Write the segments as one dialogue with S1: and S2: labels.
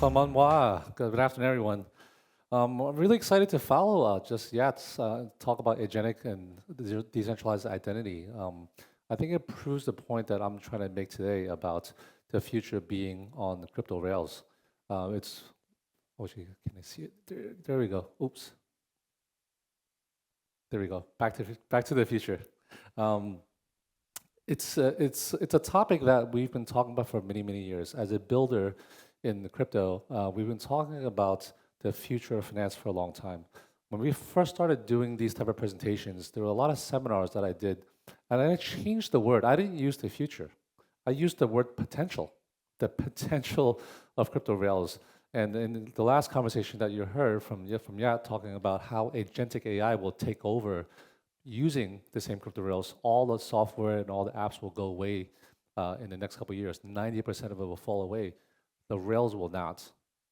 S1: Konbanwa. Good afternoon, everyone. I'm really excited to follow talk about agentic and decentralized identity. I think it proves the point that I'm trying to make today about the future being on the crypto rails. Can I see it? There we go. Oops. There we go. Back to the future. It's a topic that we've been talking about for many years. As a builder in the crypto, we've been talking about the future of finance for a long time. When we first started doing these type of presentations, there were a lot of seminars that I did, and I changed the word. I didn't use the future. I used the word potential, the potential of crypto rails. And in the last conversation that you heard from Yat talking about how agentic AI will take over using the same crypto rails, all the software and all the apps will go away in the next couple of years. 90% of it will fall away. The rails will not.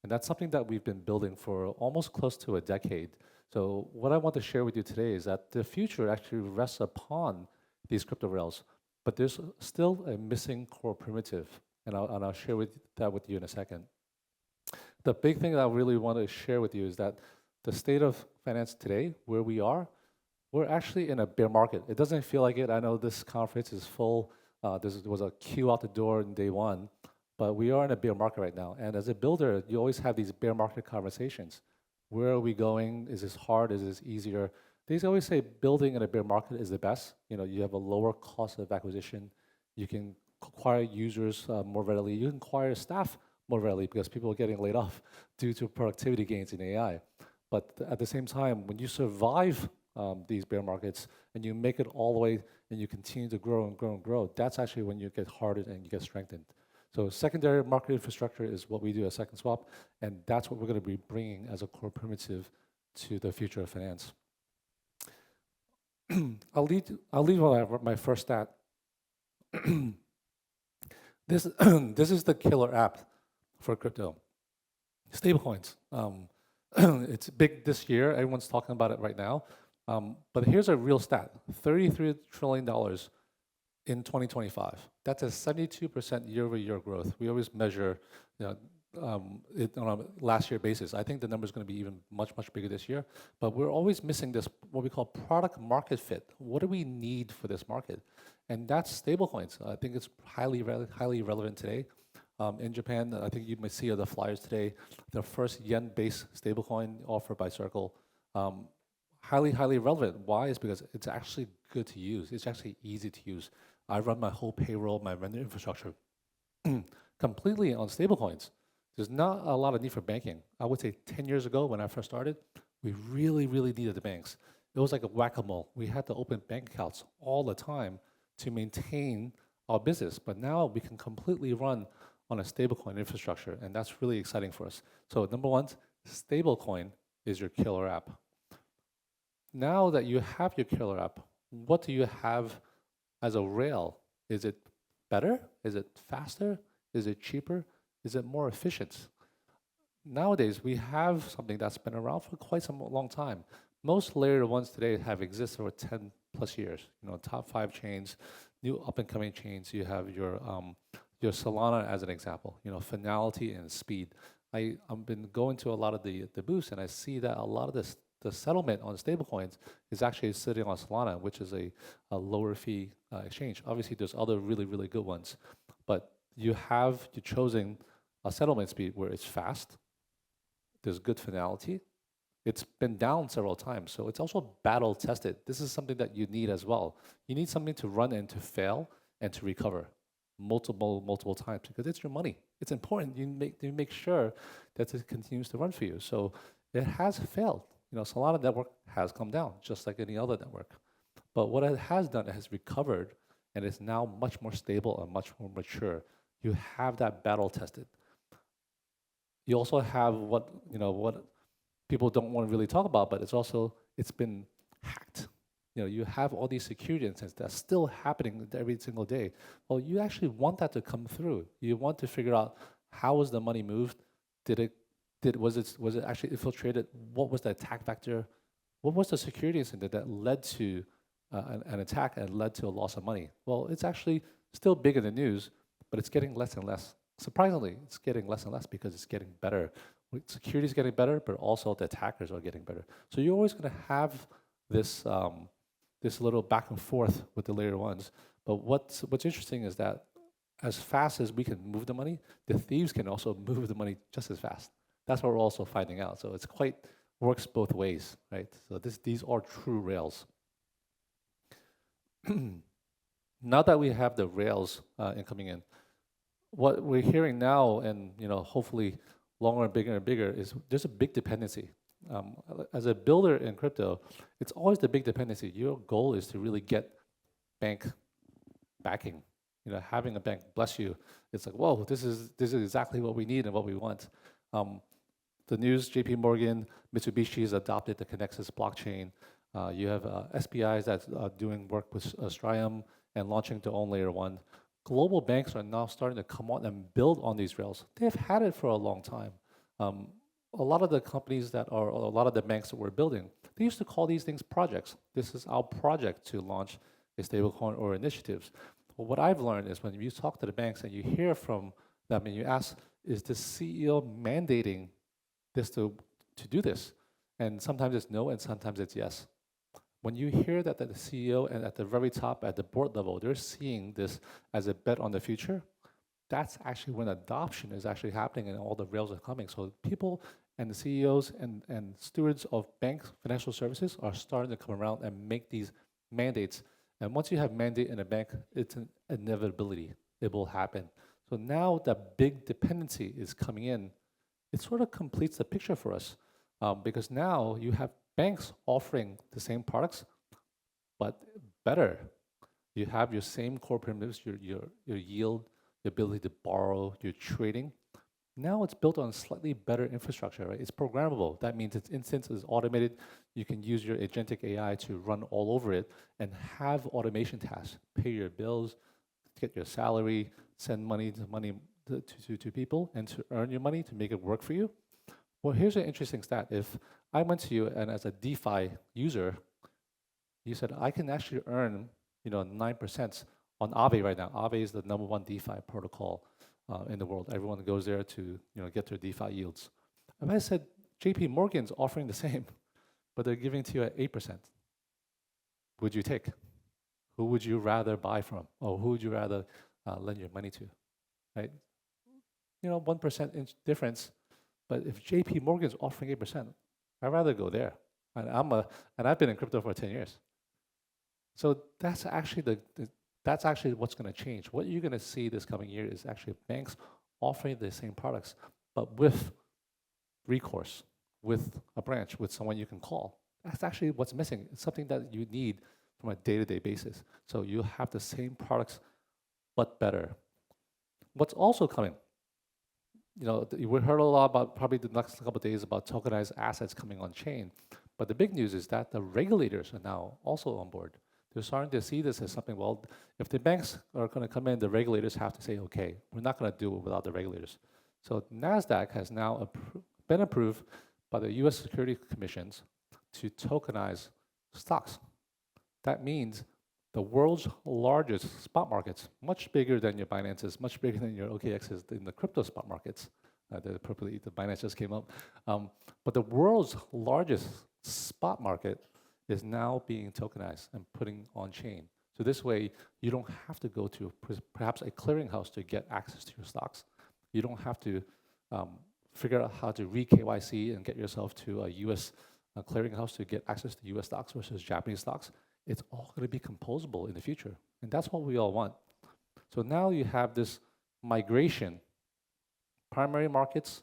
S1: And that's something that we've been building for almost close to a decade. So what I want to share with you today is that the future actually rests upon these crypto rails, but there's still a missing core primitive. And I'll share that with you in a second. The big thing that I really want to share with you is that the state of finance today, where we are, we're actually in a bear market. It doesn't feel like it. I know this conference is full. There was a queue out the door in day one, but we are in a bear market right now. And as a builder, you always have these bear market conversations. Where are we going? Is this hard? Is this easier? They always say building in a bear market is the best. You know, you have a lower cost of acquisition. You can acquire users more readily. You can acquire staff more readily because people are getting laid off due to productivity gains in AI. But at the same time, when you survive these bear markets and you make it all the way and you continue to grow and grow and grow, that's actually when you get hardened and you get strengthened. So secondary market infrastructure is what we do at SecondSwap, and that's what we're going to be bringing as a core primitive to the future of finance. I'll lead with my first stat. This is the killer app for crypto. Stablecoins. It's big this year. Everyone's talking about it right now. But here's a real stat. $33 trillion in 2025. That's a 72% year-over-year growth. We always measure it on a last year basis. I think the number is going to be even much bigger this year. But we're always missing this, what we call product market fit. What do we need for this market? And that's stablecoins. I think it's highly relevant today. In Japan, I think you might see the flyers today, the first yen-based stablecoin offered by Circle. Highly relevant. Why? Is because it's actually good to use. It's actually easy to use. I run my whole payroll, my vendor infrastructure completely on stablecoins. There's not a lot of need for banking. I would say 10 years ago when I first started, we really needed the banks. It was like a whack-a-mole. We had to open bank accounts all the time to maintain our business. But now we can completely run on a stablecoin infrastructure, and that's really exciting for us. So number one, stablecoin is your killer app. Now that you have your killer app, what do you have as a rail? Is it better? Is it faster? Is it cheaper? Is it more efficient? Nowadays, we have something that's been around for quite some long time. Most layer ones today have existed for 10 plus years. You know, top 5 chains, new up and coming chains. You have your Solana as an example. You know, finality and speed. I've been going to a lot of the booths, and I see that a lot of the settlement on stablecoins is actually sitting on Solana, which is a lower fee exchange. Obviously, there's other really good ones, but you're chosen a settlement speed where it's fast. There's good finality. It's been down several times, so it's also battle tested. This is something that you need as well. You need something to run and to fail and to recover multiple times because it's your money. It's important. You make sure that it continues to run for you. So it has failed. You know, Solana network has come down just like any other network. But what it has done, it has recovered and it's now much more stable and much more mature. You have that battle tested. You also have what people don't want to really talk about, but it's been hacked. You know, you have all these security incidents that's still happening every single day. Well, you actually want that to come through. You want to figure out how was the money moved? Was it actually infiltrated? What was the attack vector? What was the security incident that led to an attack and led to a loss of money? Well, it's actually still big in the news, but it's getting less and less surprisingly, it's getting less and less because it's getting better. Security is getting better, but also the attackers are getting better. So you're always going to have this this little back and forth with the layer ones. But what's interesting is that as fast as we can move the money, the thieves can also move the money just as fast. That's what we're also finding out. So it's quite works both ways, right? So these are true rails. Now that we have the rails coming in, what we're hearing now, and hopefully longer and bigger, is there's a big dependency. As a builder in crypto, it's always the big dependency. Your goal is to really get bank backing. Having a bank bless you, it's like, whoa, this is exactly what we need and what we want. The news: J.P. Morgan, Mitsubishi has adopted the Connexus blockchain. You have SPIs that's doing work with Strium and launching their own layer one. Global banks are now starting to come on and build on these rails. They've had it for a long time. A lot of the companies a lot of the banks that we're building, they used to call these things projects. This is our project to launch a stablecoin or initiatives. But what I've learned is when you talk to the banks and you hear from them and you ask, is the CEO mandating this to do this? And sometimes it's no, and sometimes it's yes. When you hear that the CEO and at the very top, at the board level, they're seeing this as a bet on the future, that's actually when adoption is actually happening and all the rails are coming. So people and the CEOs and stewards of banks, financial services are starting to come around and make these mandates. And once you have mandate in a bank, it's an inevitability. It will happen. So now that big dependency is coming in, it sort of completes the picture for us because now you have banks offering the same products, but better. You have your same core primitives, your yield, the ability to borrow, your trading. Now it's built on slightly better infrastructure, right? It's programmable. That means its instance is automated. You can use your agentic AI to run all over it and have automation tasks, pay your bills, get your salary, send money to people, and to earn your money to make it work for you. Well, here's an interesting stat. If I went to you and as a DeFi user, you said, I can actually earn 9% on Aave right now. Aave is the #1 DeFi protocol in the world. Everyone goes there to get their DeFi yields. And I said, JP Morgan's offering the same, but they're giving to you at 8%. Would you take? Who would you rather buy from? Or who would you rather lend your money to? Right? 1% difference. But if JP Morgan's offering 8%, I'd rather go there. And I've been in crypto for 10 years. So that's actually that's actually what's going to change. What you're going to see this coming year is actually banks offering the same products, but with recourse, with a branch, with someone you can call. That's actually what's missing. It's something that you need from a day-to-day basis. So you have the same products, but better. What's also coming? We heard a lot about probably the next couple of days about tokenized assets coming on chain. But the big news is that the regulators are now also on board. They're starting to see this as something, well, if the banks are going to come in, the regulators have to say, okay, we're not going to do it without the regulators. So NASDAQ has now been approved by the US Security Commissions to tokenize stocks. That means the world's largest spot markets, much bigger than your Binances, much bigger than your OKXs in the crypto spot markets. The Binance just came up. But the world's largest spot market is now being tokenized and putting on chain. So this way, you don't have to go to perhaps a clearinghouse to get access to your stocks. You don't have to figure out how to re-KYC and get yourself to a US clearinghouse to get access to US stocks versus Japanese stocks. It's all going to be composable in the future. And that's what we all want. So now you have this migration, primary markets,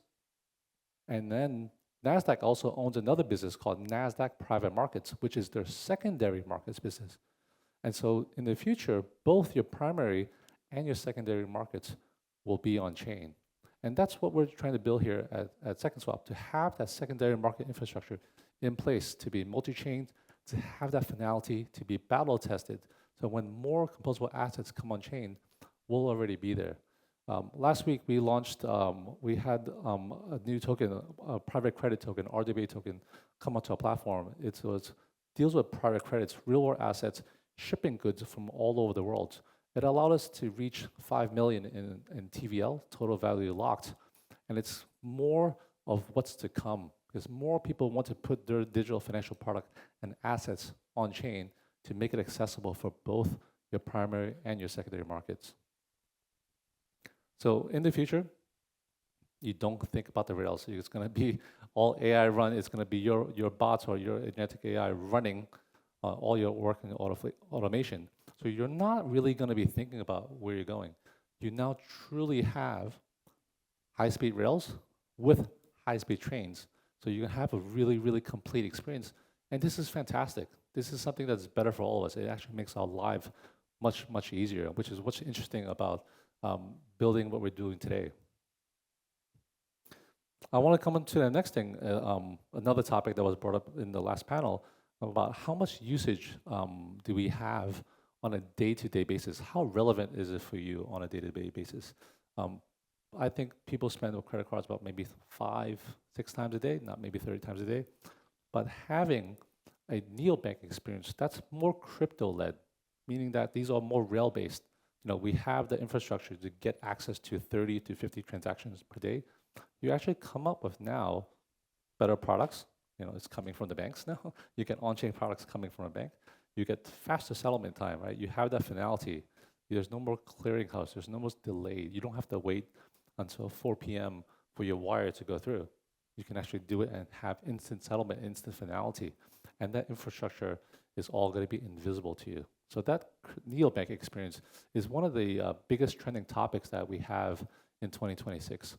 S1: and then NASDAQ also owns another business called NASDAQ Private Markets, which is their secondary markets business. And so in the future, both your primary and your secondary markets will be on chain. And that's what we're trying to build here at SecondSwap, to have that secondary market infrastructure in place, to be multi-chain, to have that finality, to be battle tested. So when more composable assets come on chain, we'll already be there. Last week we launched, we had a new token, a private credit token, RWA token, come onto our platform. It deals with private credits, real world assets, shipping goods from all over the world. It allowed us to reach 5 million in TVL, total value locked. And it's more of what's to come, because more people want to put their digital financial product and assets on chain to make it accessible for both your primary and your secondary markets. So in the future, you don't think about the Rails. It's going to be all AI run. It's going to be your bots or your agentic AI running all your work and automation. So you're not really going to be thinking about where you're going. You now truly have high-speed rails with high-speed trains. So you can have a really, really complete experience. And this is fantastic. This is something that's better for all of us. It actually makes our life much, much easier, which is what's interesting about building what we're doing today. I want to come into the next thing, another topic that was brought up in the last panel about how much usage do we have on a day-to-day basis. How relevant is it for you on a day-to-day basis? I think people spend with credit cards about maybe 5, 6 times a day, not maybe 30 times a day. But having a neobank experience, that's more crypto-led, meaning that these are more rail-based. We have the infrastructure to get access to 30 to 50 transactions per day. You actually come up with now better products. It's coming from the banks now. You get on-chain products coming from a bank. You get faster settlement time, right? You have that finality. There's no more clearinghouse. There's no more delay. You don't have to wait until 4 p.m. for your wire to go through. You can actually do it and have instant settlement, instant finality. And that infrastructure is all going to be invisible to you. So that neobank experience is one of the biggest trending topics that we have in 2026.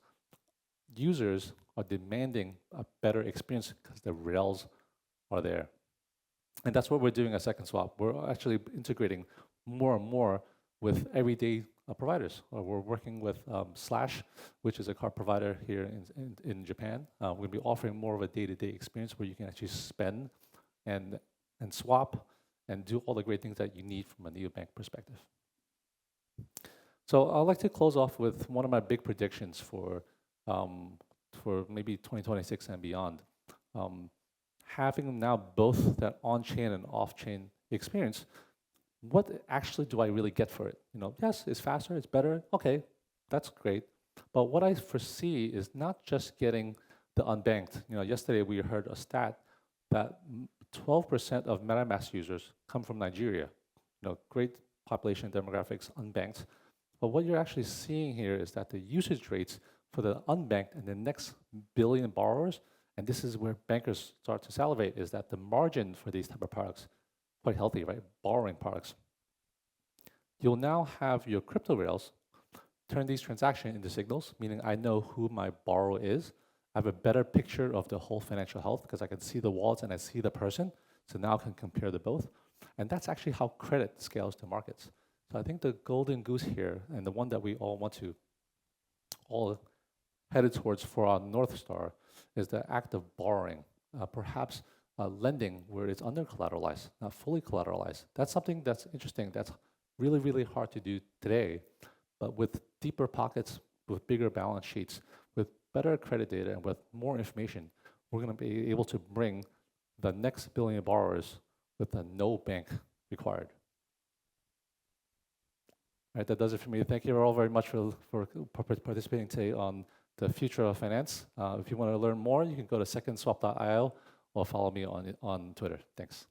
S1: Users are demanding a better experience because the rails are there. And that's what we're doing at SecondSwap. We're actually integrating more and more with everyday providers. We're working with Slash, which is a card provider here in Japan. We're going to be offering more of a day-to-day experience where you can actually spend and swap and do all the great things that you need from a neobank perspective. So I'd like to close off with one of my big predictions for maybe 2026 and beyond. Having now both that on-chain and off-chain experience, what actually do I really get for it? Yes, it's faster, it's better. Okay, that's great. But what I foresee is not just getting the unbanked. Yesterday we heard a stat that 12% of MetaMask users come from Nigeria. Great population demographics, unbanked. But what you're actually seeing here is that the usage rates for the unbanked and the next billion borrowers, and this is where bankers start to salivate, is that the margin for these type of products quite healthy, right? Borrowing products. You'll now have your crypto rails turn these transactions into signals, meaning I know who my borrower is. I have a better picture of the whole financial health because I can see the wallets and I see the person. So now I can compare the both. And that's actually how credit scales to markets. So I think the golden goose here, and the one that we all want to all headed towards for our North Star, is the act of borrowing, perhaps lending where it's under collateralized, not fully collateralized. That's something that's interesting. That's really, really hard to do today. But with deeper pockets, with bigger balance sheets, with better credit data, and with more information, we're going to be able to bring the next billion borrowers with no bank required. All right, that does it for me. Thank you all very much for participating today on the future of finance. If you want to learn more, you can go to secondswap.io or follow me on Twitter. Thanks.